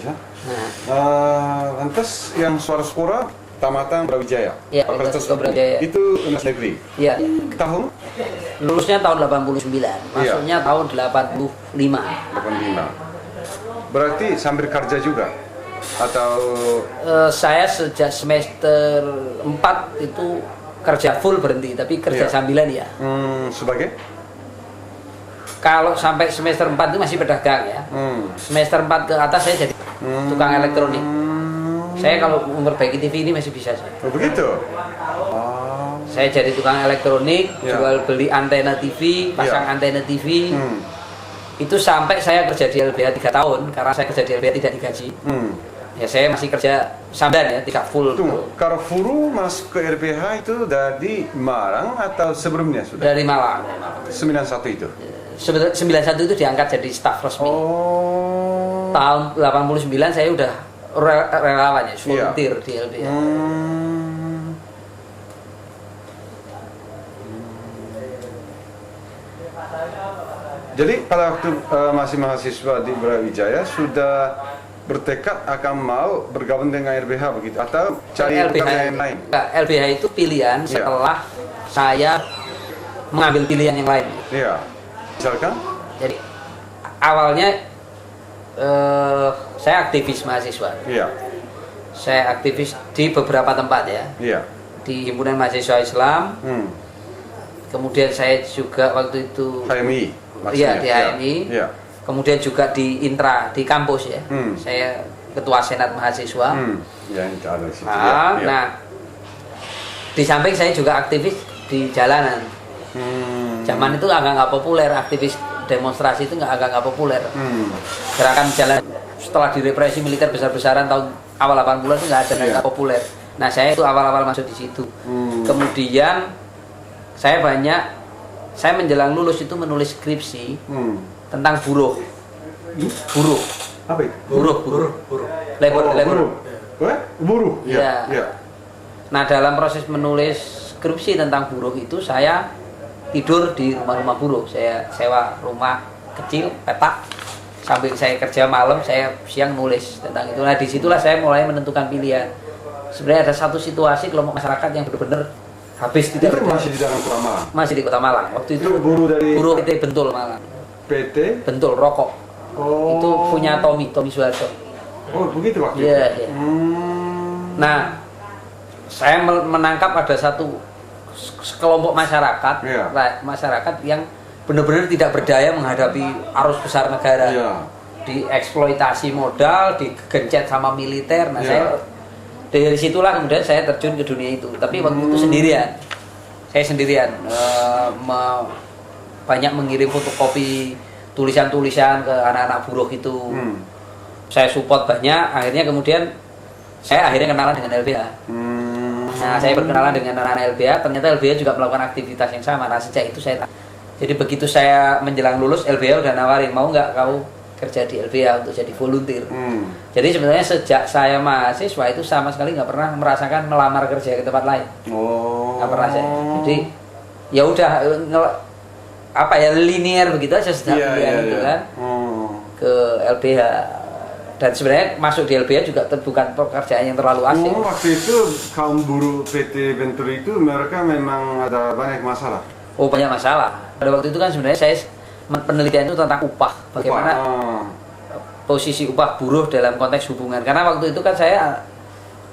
ya. Lantas yang Suara tamatan Brawijaya. Iya, Brawijaya. Itu Universitas Negeri. Iya. Tahun? Lulusnya tahun 89, masuknya tahun 85. 85. Berarti sambil kerja juga? Atau saya sejak semester 4 itu kerja full berhenti, tapi kerja sambilan ya. Sebagai? Kalau sampai semester 4 itu masih pedagang ya. Semester 4 ke atas saya jadi tukang elektronik. Saya kalau memperbaiki TV ini masih bisa saya. Oh begitu? Saya jadi tukang elektronik, jual beli antena TV, pasang antena TV. Itu sampai saya kerja di LBH 3 tahun, karena saya kerja di LBH tidak digaji. Ya saya masih kerja sambilan ya, tidak full. Tunggu, kalau Furu masuk ke LBH itu dari Malang atau sebelumnya sudah? Dari Malang. 91 itu? 91 itu diangkat jadi staf resmi. Tahun 89 saya udah relawan ya, volunteer di LBH. Jadi pada waktu masih mahasiswa di Brawijaya sudah bertekad akan mau bergabung dengan LBH begitu atau cari pekerjaan yang lain? LBH itu pilihan setelah saya mengambil pilihan yang lain. Iya. Misalkan? Jadi awalnya saya aktivis mahasiswa. Iya. Saya aktivis di beberapa tempat ya. Iya. Di Himpunan Mahasiswa Islam. Kemudian saya juga waktu itu HMI. Iya, di HMI. Iya. Kemudian juga di Intra, di kampus ya. Saya ketua senat mahasiswa. Ya, itu ada di situ. Nah, di samping saya juga aktivis di jalanan. Zaman itu agak nggak populer, aktivis demonstrasi itu agak nggak populer. Gerakan jalan setelah direpresi militer besar-besaran tahun awal 80-an itu nggak ada, nggak populer. Nah, saya itu awal-awal masuk di situ. Kemudian saya menjelang lulus itu menulis skripsi tentang buruh. Apa itu? Buruh. Labor. Buruh. Ya. Nah, dalam proses menulis skripsi tentang buruh itu saya tidur di rumah-rumah buruh. Saya sewa rumah kecil, petak. Sambil saya kerja malam, saya siang nulis tentang itu. Nah, disitulah saya mulai menentukan pilihan. Sebenarnya ada satu situasi kelompok masyarakat yang benar-benar habis tidak itu masih di dalam Kota Malang? Masih di Kota Malang. Waktu itu buruh PT Bentul Malang. PT? Bentul Rokok. Itu punya Tommy Soeharto. Oh, begitu waktu itu? Iya. Nah, saya menangkap ada satu kelompok masyarakat, masyarakat yang benar-benar tidak berdaya menghadapi arus besar negara. Dieksploitasi modal, digencet sama militer. Nah, saya dari situlah kemudian saya terjun ke dunia itu. Tapi waktu itu sendirian. Saya sendirian banyak mengirim fotokopi tulisan-tulisan ke anak-anak buruh itu. Saya support banyak. Akhirnya kemudian saya kenalan dengan LBH. Nah, saya berkenalan dengan anak-anak LBH. Ternyata LBH juga melakukan aktivitas yang sama. Nah, sejak itu jadi begitu saya menjelang lulus, LBH udah nawarin, mau nggak kamu kerja di LBH untuk jadi volunteer. Jadi sebenarnya sejak saya mahasiswa itu sama sekali nggak pernah merasakan melamar kerja ke tempat lain. Nggak pernah saya. Jadi ya udah linear begitu aja sejak kuliah itu kan ke LBH. Dan sebenarnya masuk di LBH juga bukan pekerjaan yang terlalu asing. Waktu itu kaum buruh PT Bentul itu mereka memang ada banyak masalah. Banyak masalah. Pada waktu itu kan sebenarnya saya penelitian itu tentang upah, bagaimana posisi upah buruh dalam konteks hubungan. Karena waktu itu kan saya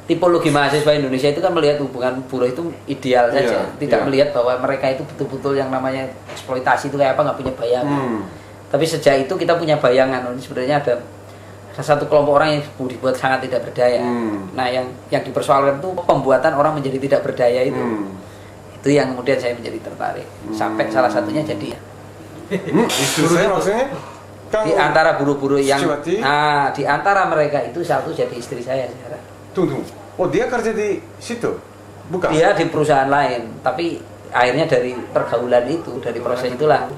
tipologi mahasiswa Indonesia itu kan melihat hubungan buruh itu ideal saja, tidak melihat bahwa mereka itu betul-betul yang namanya eksploitasi itu kayak apa, nggak punya bayangan. Tapi sejak itu kita punya bayangan, sebenarnya ada satu kelompok orang yang dibuat sangat tidak berdaya. Nah, yang dipersoalkan itu pembuatan orang menjadi tidak berdaya itu. Itu yang kemudian saya menjadi tertarik. Sampai salah satunya jadi istri saya maksudnya? Di antara buruh-buruh yang di antara mereka itu satu jadi istri saya sekarang. Tunggu. Oh, dia kerja di situ? Bukan? Dia di perusahaan lain, tapi akhirnya dari pergaulan itu, dari proses itulah.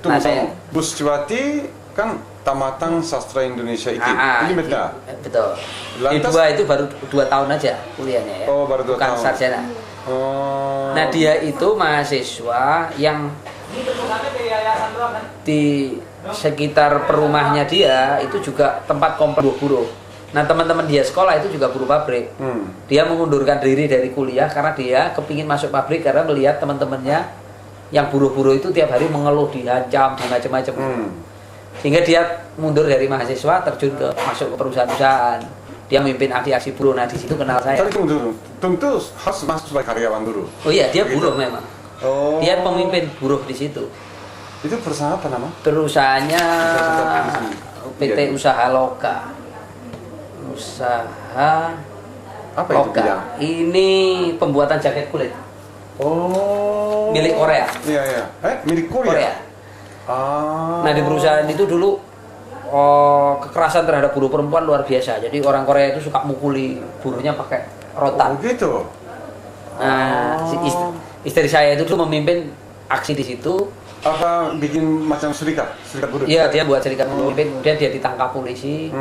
Nah, saya Bu Suciwati kan tamatan sastra Indonesia itu. Ini betul. Betul. Di itu baru 2 tahun aja kuliahnya ya. Baru 2 tahun. Bukan sarjana. Nah, dia itu mahasiswa yang di sekitar perumahnya dia itu juga tempat komplek buruh. Nah teman-teman dia sekolah itu juga buruh pabrik. Dia mengundurkan diri dari kuliah karena dia kepingin masuk pabrik karena melihat teman-temannya yang buruh-buruh itu tiap hari mengeluh, diancam dan macam-macam. Sehingga dia mundur dari mahasiswa, terjun ke masuk ke perusahaan-perusahaan. Dia memimpin aksi-aksi buruh. Nah di situ kenal saya. Tapi tunggu, tentu harus masuk sebagai karyawan dulu. Oh iya, dia Begitu? buruh memang. Oh. Dia pemimpin buruh di situ. Itu perusahaan apa nama? Perusahaannya PT Iya. Usaha Loka. Usaha Apa itu Loka. bidang? Ini pembuatan jaket kulit Oh. milik Korea. Iya, iya. Milik Korea? Korea. Ah. Nah di perusahaan itu dulu kekerasan terhadap buruh perempuan luar biasa. Jadi orang Korea itu suka mukuli buruhnya pakai rotan. Oh, gitu. Nah, istri saya itu dulu memimpin aksi di situ. Apa bikin macam serikat buruh? Iya, dia buat serikat memimpin. Kemudian dia ditangkap polisi,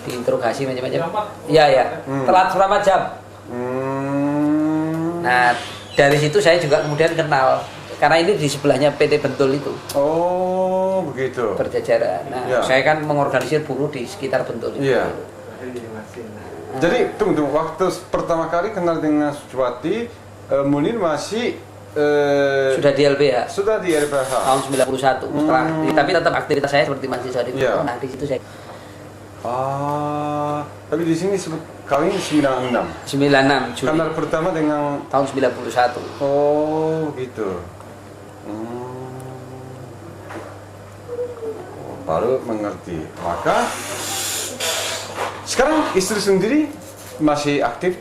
diinterogasi macam-macam. Iya, ya. Telat berapa jam? Nah, dari situ saya juga kemudian kenal. Karena ini di sebelahnya PT Bentul itu. Oh, begitu. Berjajaran. Nah, Ya. saya kan mengorganisir buruh di sekitar Bentul itu. Iya. Jadi tunggu, waktu pertama kali kenal dengan Suciwati, Munir masih Sudah di LBH. sudah di RPH. Tahun 91 setelah tapi tetap aktivitas saya seperti mahasiswa di Iya. Nah, di situ saya Tapi di sini kawin 96. 96 Juli Kenal pertama dengan tahun 91. oh gitu. Baru mengerti. Maka sekarang istri sendiri masih aktif.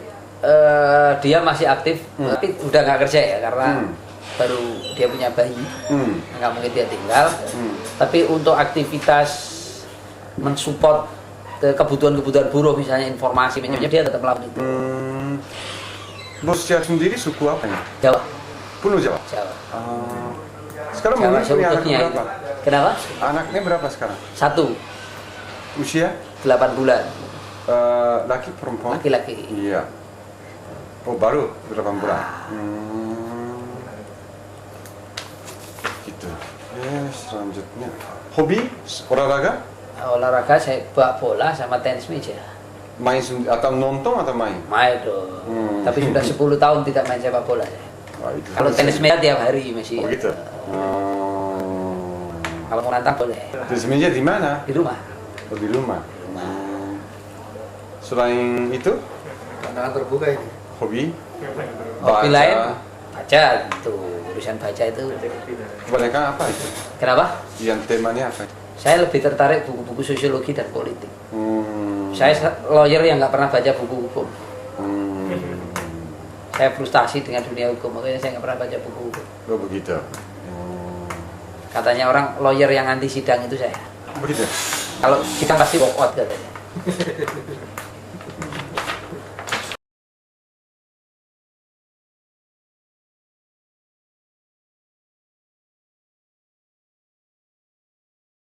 Dia masih aktif tapi udah nggak kerja ya karena baru dia punya bayi. Nggak mungkin dia tinggal. Tapi untuk aktivitas mensupport kebutuhan-kebutuhan buruh misalnya informasi macam-macam dia tetap melakukan itu. Bos Cia sendiri suku apa ya? Jawa. Penuh Jawa. Jawa. Sekarang Jawa Munir punya anak seutuhnya itu. berapa? Kenapa? Anaknya berapa sekarang? 1, Usia? 8 bulan. Laki perempuan? Laki-laki. Iya. Oh baru 8 bulan. Gitu. Selanjutnya hobi olahraga? Olahraga saya sepak bola sama tenis meja. Main atau nonton atau main? Main dong. Tapi sudah 10 tahun tidak main sepak bola. Wah, itu Kalau tenis meja tiap hari masih. Oh gitu. Kalau mau nantang boleh. Tenis meja di mana? Di rumah. Oh, di rumah. Selain itu, Pandangan terbuka ini. hobi? Hobi lain baca gitu. Urusan baca itu. Kebanyakan apa itu? Kenapa? Yang temanya apa? Saya lebih tertarik buku-buku sosiologi dan politik. Hmm. Saya lawyer yang nggak pernah baca buku hukum. Saya frustasi dengan dunia hukum, makanya saya nggak pernah baca buku hukum. Oh begitu. Katanya orang lawyer yang anti sidang itu saya. Begitu. Kalau sidang pasti walk out katanya.